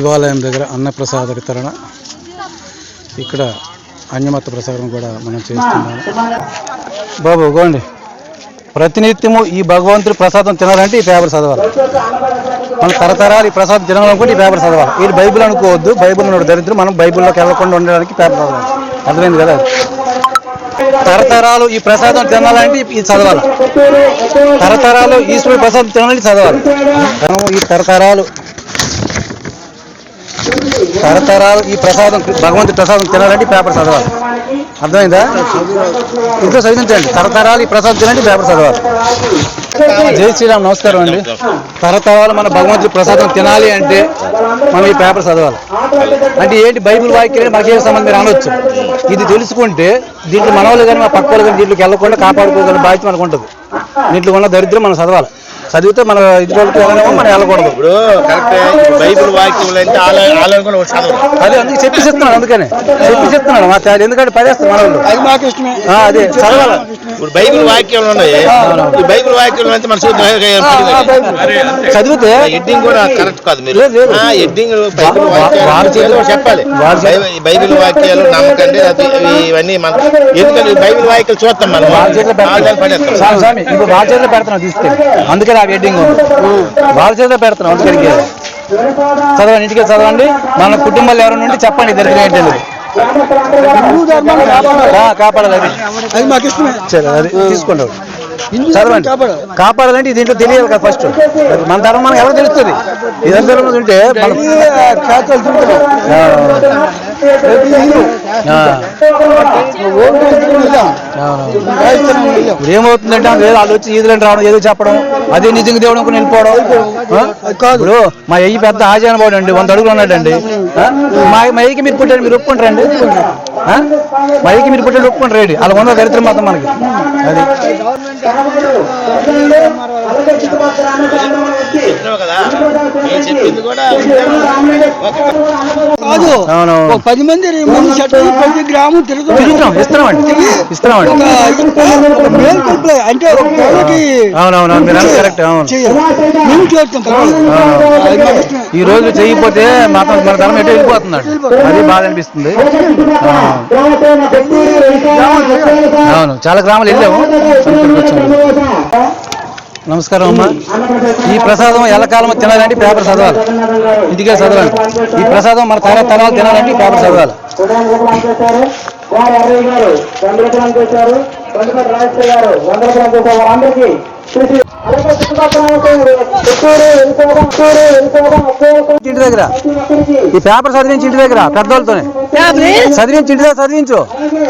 శివాలయం దగ్గర అన్నప్రసాద వితరణ. ఇక్కడ అన్యమత ప్రసాదం కూడా మనం చేస్తున్నాము. బాబు గోండి, ప్రతినిత్యము ఈ భగవంతుడి ప్రసాదం తినాలంటే ఈ పేపర్ చదవాలి. మన తరతరాలు ఈ ప్రసాదం తినాలనుకుంటే ఈ పేపర్ చదవాలి. ఇది బైబిల్ అనుకోవద్దు, బైబిల్ ఉన్న దరిద్రం. మనం బైబిల్లోకి వెళ్ళకుండా ఉండడానికి పేపర్ చదవాలి. అర్థమైంది కదా? తరతరాలు ఈ ప్రసాదం తినాలంటే ఇది చదవాలి. తరతరాలు ఈశ్వరుడి ప్రసాదం తినాలంటే చదవాలి. ఈ తరతరాలు ఈ ప్రసాదం భగవంతుడి ప్రసాదం తినాలంటే పేపర్ చదవాలి. అర్థమైందా? ఇంట్లో చదివించండి. తరతరాలు ఈ ప్రసాదం తినాలంటే పేపర్ చదవాలి. జై శ్రీరామ్. నమస్కారం అండి. తరతరాలు మన భగవంతుడి ప్రసాదం తినాలి అంటే మనం ఈ పేపర్ చదవాలి. అంటే ఏంటి? బైబిల్ వాక్యాలు మనకి ఏ సంబంధం మీరు అనవచ్చు. ఇది తెలుసుకుంటే దీంట్లో మనవాళ్ళు కానీ మా పక్క వాళ్ళు కానీ దీంట్లోకి వెళ్ళకుండా కాపాడుకోగల బాధ్యత మనకు ఉంటుంది. దీంట్లో ఉన్న దరిద్రం మనం చదవాలి. చదివితే మన ఇంటికి మనం వెళ్ళకూడదు. ఇప్పుడు కరెక్ట్ బైబిల్ వాక్యం అదే అందుకే చెప్పిస్తున్నాడు. అందుకనే చెప్పిస్తున్నాడు మా తేడా. ఎందుకంటే పడేస్తారు మన వాళ్ళు. అదే చదవాలి. ఇప్పుడు బైబిల్ వాక్యాలు ఉన్నాయి. ఈ బైబిల్ వాక్యాలు మన చదివితే ఎడ్డింగ్ కూడా కరెక్ట్ కాదు. మీరు ఎడ్డింగ్ చెప్పాలి. బైబిల్ వాక్యాలు నమ్మకండి ఇవన్నీ మన ఎందుకంటే బైబిల్ వాక్యాలు చూస్తాం మనం. వాళ్ళ చేతిలో పెడుతున్నాం తీసుకెళ్ళి. అందుకని ఆ వెడ్డింగ్ వాళ్ళ చేతిలో పెడుతున్నాం. అందుకని చదవండి, ఇంటికి చదవండి. మన కుటుంబాలు ఎవరైనా ఉంటే చెప్పండి. దరిద్రం ఏంటండి కాపాడాలి. అది మాకు ఇష్టమే. అది తీసుకోండి. చదవండి. కాపాడాలంటే దీంట్లో తెలియాలి కదా ఫస్ట్. మన ధర్మం మనకు ఎవరు తెలుస్తుంది? ఇదంతా ఉంటే ఏమవుతుందంటే వాళ్ళు వచ్చి ఈదులని రావడం, ఏదో చెప్పడం, అదే నిజంగా దేవుడు అనుకుని వెళ్ళిపోవడం కాదు. మా అయ్యి పెద్ద ఆజానబాడు అండి, 100 అడుగులు ఉన్నాడండి. మా అయ్యకి మీరు పుట్టాడు, మీరు ఒప్పుకుంటారండి? మా అయ్యకి మీరు పుట్టాడు ఒప్పుకుంటారు. అలా ఉన్న దరిద్రం మొత్తం మనకి. అది కాదు. 10 మంది ప్రతి గ్రామం తిరుగుతాం. ఇస్తున్నామండి. అంటే ఈ రోజు చేయకపోతే మాత్రం మన ధర్మం ఎటో వెళ్ళిపోతున్నాడు. అది బాధ అనిపిస్తుంది. అవును, చాలా గ్రామాలు వెళ్ళాము. నమస్కారం అమ్మా. ఈ ప్రసాదం ఎల్లకాలం తినాలంటే పేపర్ చదవాలి. ఇంటికే చదవాలి. ఈ ప్రసాదం మన తరాలు తినాలంటే పేపర్ చదవాలి. ఇంటి దగ్గర ఈ పేపర్ చదివించి ఇంటి దగ్గర పెద్దవాళ్ళతోనే చదివించి ఇంటి దగ్గర చదివించు.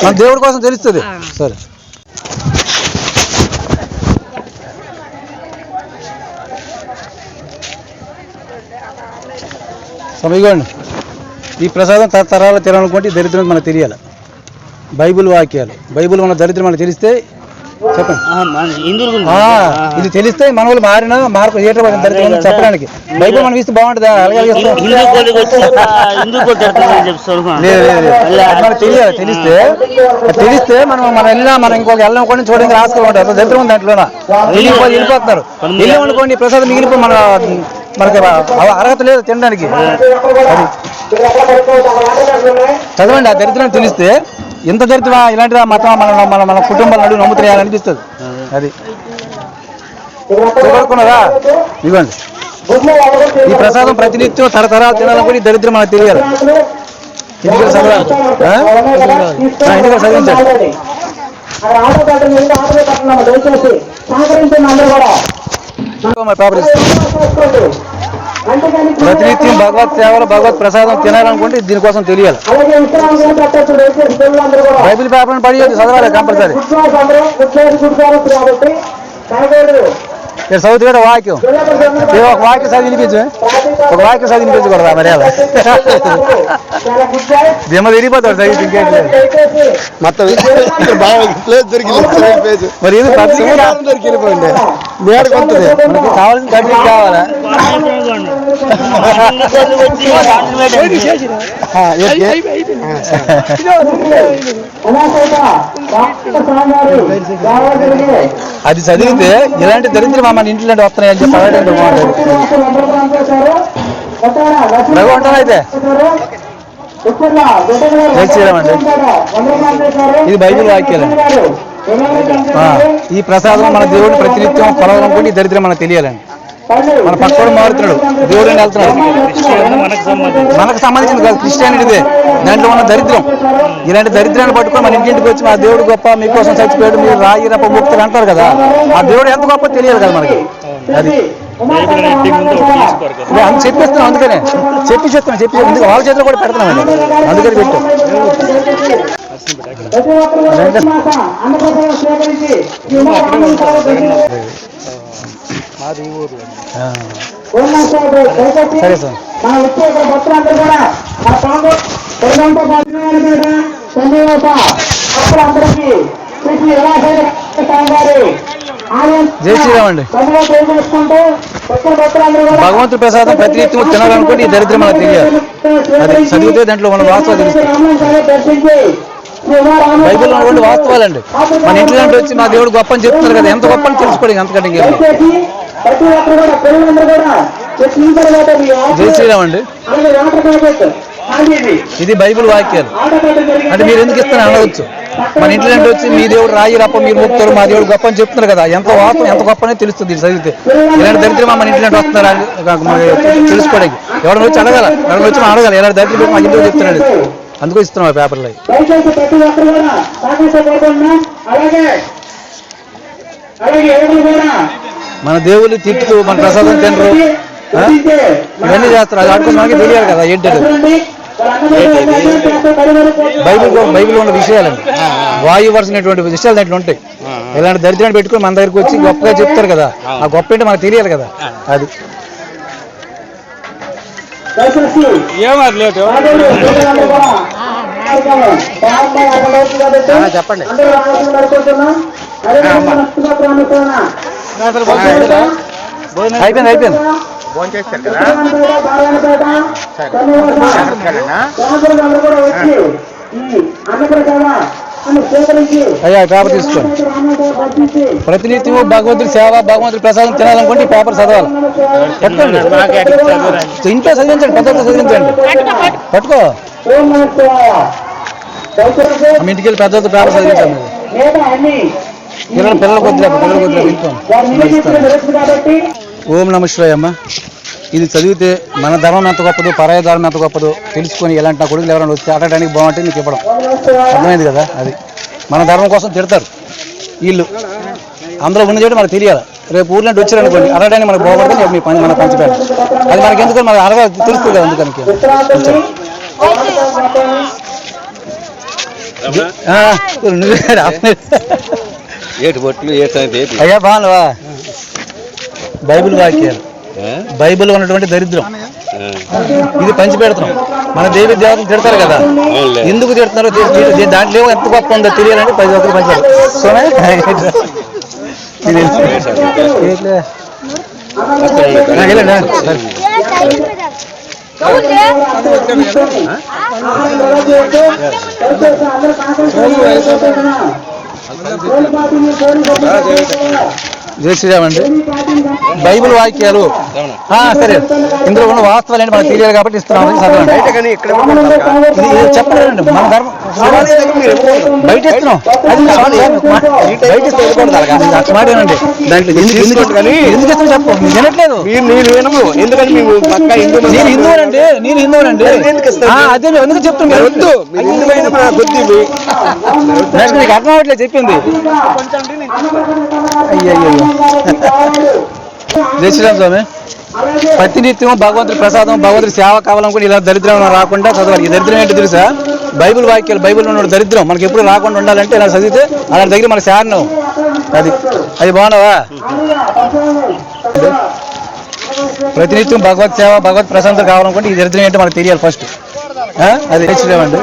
మన దేవుడి కోసం తెలుస్తుంది. సరే. సమయండి. ఈ ప్రసాదం తరతరాలు తినాలనుకుంటే దరిద్రం మనకు తెలియాలి. బైబిల్ వాక్యాలు, బైబిల్ మన దరిద్రం మనకు తెలిస్తే చెప్పండి. ఇది తెలిస్తే మన వాళ్ళు మారినా మార్పు ఏటో దరిద్రం చెప్పడానికి. బైబిల్ మనం ఇస్తే బాగుంటుందా? అలాగే మనకు తెలియాలి. తెలిస్తే మనం వెళ్ళినా మనం ఇంకొక వెళ్ళడం కూడా చూడడానికి రాసుకొని ఉంటారు. దరిద్రం ఉంది దాంట్లో. వెళ్ళిపోతున్నారు. వెళ్ళామనుకోండి ప్రసాదం మిగిలిపోయి మనకి అర్హత లేదు తినడానికి. చదవండి. ఆ దరిద్రం తెలిస్తే ఎంత దరిద్రమా ఇలాంటిదా మతం మన కుటుంబాల నడువు నమ్ముతున్నాయని అనిపిస్తుంది. అది చూడకున్నదా? ఇవ్వండి. ఈ ప్రసాదం ప్రతినిత్యం తరతరాలు తినాలనుకుని దరిద్రం మనకు తెలియాలి. ఇంటికి చదవాలి. ఇంటికి చదివించండి. ప్రతినిత్యం భగవత్ సేవలు, భగవత్ ప్రసాదం తినాలనుకుంటే దీనికోసం తెలియాలి. బైబిల్ పేపర్ని పడిపోయి చదవాలి కంపల్సరీ. చదువుతు కూడా వాక్యం ఒక వాక్యం చదివి వినిపించు. ఒక వాక్యం చదివి వినిపించకూడదా? మరి అలా దిమ్మ తిరిగిపోతాడు చదివి. ఇంకేంటి మొత్తం మరి ఇది దొరికిపోయింది. మేడకు వస్తుంది. మనకి కావాల్సిన కంప్లీట్ కావాలా? అది చదివితే ఇలాంటి దరిద్రం మన ఇంట్లో వస్తున్నాయని చెప్పి రఘు ఉంటాను అయితే జై శ్రీరామ్ అండి. ఇది బైబిల్ వాక్యాలండి. ఈ ప్రసాదం మన దేవుడు ప్రతినిత్యం కొలవాలనుకుంటే ఈ దరిద్రం మనకు తెలియాలండి. మన పక్కడు మారుతున్నాడు, దేవుడు వెళ్తున్నాడు. మనకు సంబంధించింది కాదు, క్రిస్టియానిటీదే. దాంట్లో ఉన్న దరిద్రం, ఇలాంటి దరిద్రాన్ని పట్టుకొని మన ఇంటింటికి వచ్చి మా దేవుడు గొప్ప, మీకోసం చచ్చిపోయాడు, మీరు రాయి రప్ప ముక్తులు అంటారు కదా. ఆ దేవుడు ఎంత గొప్ప తెలియాలి కదా మనకి. అది చెప్పిస్తున్నాం, అందుకనే చెప్పి వాళ్ళ చేతిలో కూడా పెడుతున్నామండి, అందుకని పెట్టు. సరే సార్. జై శ్రీరామ్ అండి. భగవంతుడి ప్రసాదం ప్రతినిత్యం తినాలనుకుంటే ఈ దరిద్రం మనకు తెలియాలి. అది చదివితే దాంట్లో మన వాస్తవాలు తెలుస్తాయి. బైబిల్లో ఉన్నటువంటి వాస్తవాలండి. మన ఇంట్లో వచ్చి మా దేవుడు గొప్ప అని చెప్తున్నారు కదా, ఎంత గొప్ప అని తెలుసుకోండి అంతకంటే. జై శ్రీరామ్ అండి. ఇది బైబిల్ వాక్యాలు. అంటే మీరు ఎందుకు ఇస్తారని అనవచ్చు. మన ఇంట్లో వచ్చి మీ దేవుడు రాయి రప్ప మీరు ముక్తారు, మా దేవుడు గొప్ప అని చెప్తున్నారు కదా, ఎంత వాస్తవం ఎంత గొప్ప అనేది తెలుస్తుంది చదివితే. ఇలాంటి దరిద్రం మన ఇంట్లో వస్తున్నారా తెలుసుకోవడానికి ఎవరైనా వచ్చి అడగాల, ఎవరైనా వచ్చి అడగాలి ఇలాంటి దరిద్రం మా ఇంట్లో చెప్తున్నాడు, అందుకు ఇస్తున్నాం ఆ పేపర్లో. మన దేవుళ్ళు తిట్టు, మన ప్రసాదం తినరు, ఇవన్నీ చేస్తారు. అది ఆడుకుని మనకి తెలియాలి కదా ఏంటది. బైబిల్ ఉన్న విషయాలండి, వాయు వరుసైనటువంటి విషయాలు దాంట్లో ఉంటాయి. ఇలాంటి దరిద్రాన్ని పెట్టుకుని మన దగ్గరికి వచ్చి గొప్పగా చెప్తారు కదా, ఆ గొప్ప ఏంటో మనకు తెలియాలి కదా. అది చెప్పండి. అయిపోయింది. అయ్యా పేపర్ తీసుకోండి. ప్రతినిత్యం భగవంతుడి సేవ, భగవంతుడి ప్రసాదం తినాలనుకుంటే ఈ పేపర్ చదవాలి. పట్టుకోండి, ఇంట్లో చదివించండి, పెద్దలతో చదివించండి. పట్టుకో, మీ ఇంటికి వెళ్ళి పెద్దలతో పేపర్ చదివించండి. పిల్లలు కొద్దిగా ఇంట్లో. ఓం నమః శివాయ అమ్మ. ఇది చదివితే మన ధర్మం ఎంత గొప్పదో, పరాయ ధర్మం ఎంత గొప్పదో తెలుసుకొని ఇలాంటి నా కొడుకులు ఎవరైనా వస్తే ఆడటానికి బాగుంటుంది నీకు ఇవ్వడం. అర్థమైంది కదా. అది మన ధర్మం కోసం తిడతారు వీళ్ళు, అందులో ఉన్న చేయడం మనకు తెలియాలి. రేపు ఊర్లో వచ్చారనుకోండి అడగడానికి మనకు బాగుంటుంది, మీ పని మన పంచిపెట్టాలి. అది మనకి ఎందుకు మనకు అడగా తెలుస్తుంది కదా. అందుకని అయ్యా బాగున్నావా. బైబిల్ వాక్యాలు, బైబిల్ ఉన్నటువంటి దరిద్రం ఇది పంచి పెడుతున్నాం. మన దేవి దేవతలు తిడతారు కదా, ఎందుకు తిడుతున్నారో దాంట్లో ఎంత గొప్ప ఉందో తెలియాలంటే 10 ఒక్కరు పంచారు. జై శ్రీరామ్ అండి. బైబిల్ వాక్యాలు సరే, ఇందులో ఉన్న వాస్తవాలు ఏంటి మనకు తెలియాలి కాబట్టి ఇస్తున్నాం. ఇది చెప్పలేదండి, మన ధర్మం బయట ఇస్తున్నాం. అట్లా మాటేనండి. దాంట్లో ఎందుకు ఇస్తాం చెప్పు, వినట్లేదు. నేను హిందువునండి, అదే మేము ఎందుకు చెప్తున్నాం. నీకు అర్థం అవ్వట్లేదు చెప్పింది. అయ్యయ్యో. జై శ్రీరామ్ స్వామి. ప్రతినిత్యం భగవంతుడి ప్రసాదం, భగవంతుడి సేవ కావాలనుకుంటే ఇలా దరిద్రం రాకుండా చదవాలి. ఈ దరిద్రం ఏంటి తెలుసా? బైబిల్ వాక్యాలు, బైబిల్ ఉన్న దరిద్రం మనకి ఎప్పుడు రాకుండా ఉండాలంటే ఇలా చదివితే అలాంటి దగ్గర మనకు శారణం. అది బాగున్నావా? ప్రతినిత్యం భగవత్ సేవ, భగవత్ ప్రశాంతం కావాలనుకుంటే ఈ దరిద్రం ఏంటో మనకు తెలియాలి ఫస్ట్. అది జై శ్రీరామ్ అండి.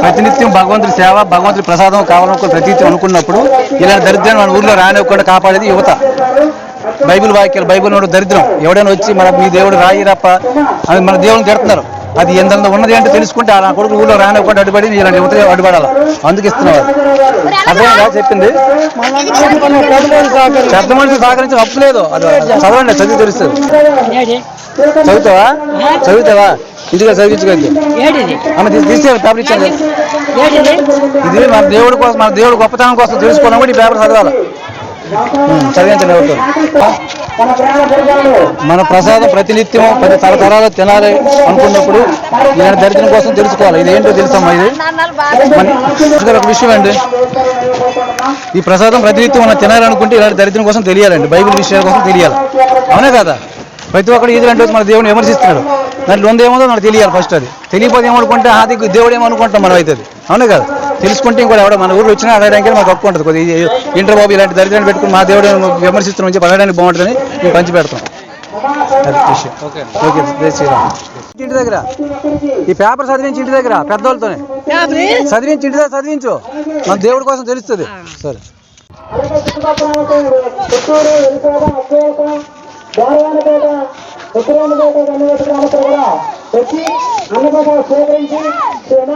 ప్రతినిత్యం భగవంతుడి సేవ, భగవంతుడి ప్రసాదం కావాలనుకుని ప్రతినిత్యం అనుకున్నప్పుడు ఇలాంటి దరిద్రాన్ని మన ఊర్లో రానివ్వకుండా కాపాడేది యువత. బైబిల్ వాక్యాలు, బైబిల్ ఉన్న దరిద్రం ఎవడైనా వచ్చి మీ దేవుడు రాయి రప్ప అని మన దేవుడిని తిడుతున్నారు. అది ఎంత ఉన్నది ఏంటో తెలుసుకుంటే ఆ కొడుకు ఊళ్ళో రానివ్వకుండా అడ్డుపడి ఇలాంటి యువత అడ్డుపడాలి. అందుకు ఇస్తున్నారు. అర్థమైందా చెప్పింది? పెద్ద మనిషి సహకరించి హక్కు లేదు. అది చదవండి, చదివి తెలుస్తుంది. చదువుతావా? చదివించుకోండి. ఆమె తీసేయాలి, పేపర్ ఇచ్చాను. ఇది మన దేవుడి కోసం, మన దేవుడి గొప్పతనం కోసం తెలుసుకోవడం కూడా ఈ పేపర్ చదవాలి. చదివించండి ఎవరితో. మన ప్రసాదం ప్రతినిత్యం 10 తరతరాలు తినాలి అనుకున్నప్పుడు ఇలాంటి దరిద్రం కోసం తెలుసుకోవాలి. ఇది ఏంటో తెలుసమ్మా? ఇది ఒక విషయం అండి. ఈ ప్రసాదం ప్రతినిత్యం మనం తినాలనుకుంటే ఇలాంటి దరిద్రం కోసం తెలియాలండి. బైబిల్ విషయాల కోసం తెలియాలి. అవునే కదా? ప్రతి ఒక్కరు ఇది అంటే మన దేవుడిని విమర్శిస్తున్నాడు. దాంట్లో ఏముందో మనకు తెలియాలి. ఫస్ట్ అది తెలియకపోతే ఏమనుకుంటే అది దేవుడు ఏమనుకుంటాం మనం అవుతుంది. అవునే కదా? తెలుసుకుంటే ఇంకోటి ఎవడో మన ఊరు వచ్చినా అడగడానికి మాకు హక్కు ఉంటుంది. కొద్దిగా ఇంటర్ బాబు ఇలాంటి దరిద్రాన్ని పెట్టుకుని మా దేవుడు విమర్శిస్తున్నాం చెప్పి అడగడానికి బాగుంటుందని మేము పంచి పెడతాం. అది విషయం. ఓకే, జై శ్రీరామ్. ఇంటి దగ్గర ఈ పేపర్ చదివించి ఇంటి దగ్గర పెద్దవాళ్ళతోనే చదివించి ఇంటి దగ్గర చదివించు. మన దేవుడి కోసం తెలుస్తుంది. సరే. గౌరవానిపేట ఉత్తరాయణపేట కన్నివేట కూడా వచ్చి అన్నదాత స్వీకరించి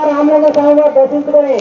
రామలింగ స్వామి దర్శించుకొని